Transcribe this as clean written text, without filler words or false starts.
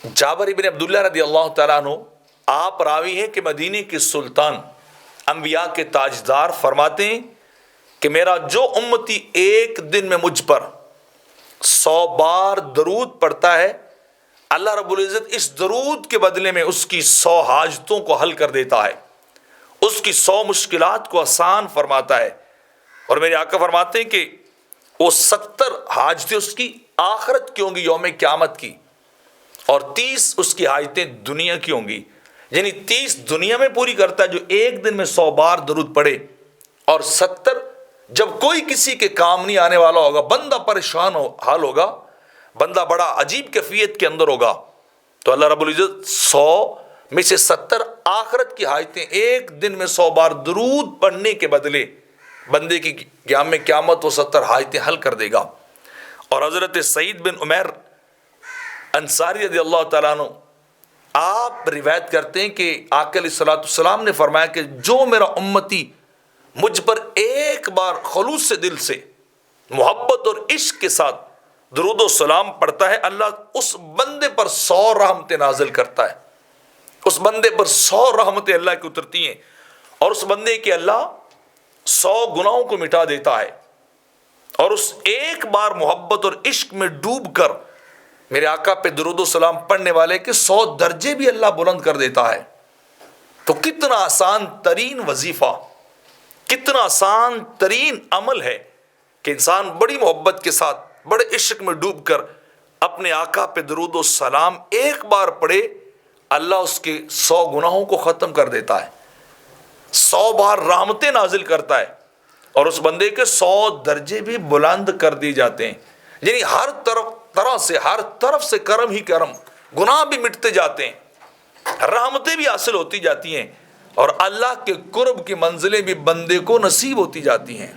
جابر ابن عبداللہ رضی اللہ تعالیٰ عنہ آپ راوی ہیں کہ مدینے کے سلطان انبیاء کے تاجدار فرماتے ہیں کہ میرا جو امتی ایک دن میں مجھ پر 100 بار درود پڑھتا ہے، اللہ رب العزت اس درود کے بدلے میں اس کی 100 حاجتوں کو حل کر دیتا ہے، اس کی 100 مشکلات کو آسان فرماتا ہے۔ اور میرے آقا فرماتے ہیں کہ وہ 70 حاجتیں اس کی آخرت کی ہوں گی، یوم قیامت کی، اور 30 اس کی حاجتیں دنیا کی ہوں گی، یعنی 30 دنیا میں پوری کرتا ہے جو ایک دن میں 100 بار درود پڑھے، اور 70 جب کوئی کسی کے کام نہیں آنے والا ہوگا، بندہ پریشان حال ہوگا، بندہ بڑا عجیب کیفیت کے اندر ہوگا، تو اللہ رب العزت 100 میں سے 70 آخرت کی حاجتیں ایک دن میں 100 بار درود پڑھنے کے بدلے بندے کی قیام میں قیامت وہ 70 حاجتیں حل کر دے گا۔ اور حضرت سعید بن عمیر انصاری رضی اللہ تعالیٰ عنہ آپ روایت کرتے ہیں کہ آقا علیہ الصلوۃ والسلام نے فرمایا کہ جو میرا امتی مجھ پر ایک بار خلوص سے دل سے محبت اور عشق کے ساتھ درود و سلام پڑھتا ہے، اللہ اس بندے پر 100 رحمتیں نازل کرتا ہے، اس بندے پر 100 رحمتیں اللہ کی اترتی ہیں، اور اس بندے کے اللہ 100 گناہوں کو مٹا دیتا ہے، اور اس ایک بار محبت اور عشق میں ڈوب کر میرے آقا پہ درود و سلام پڑھنے والے کے 100 درجے بھی اللہ بلند کر دیتا ہے۔ تو کتنا آسان ترین وظیفہ، کتنا آسان ترین عمل ہے کہ انسان بڑی محبت کے ساتھ بڑے عشق میں ڈوب کر اپنے آقا پہ درود و سلام ایک بار پڑھے، اللہ اس کے 100 گناہوں کو ختم کر دیتا ہے، 100 بار رحمتیں نازل کرتا ہے، اور اس بندے کے 100 درجے بھی بلند کر دی جاتے ہیں، یعنی ہر طرف سے کرم ہی کرم، گناہ بھی مٹتے جاتے ہیں، رحمتیں بھی حاصل ہوتی جاتی ہیں، اور اللہ کے قرب کی منزلیں بھی بندے کو نصیب ہوتی جاتی ہیں۔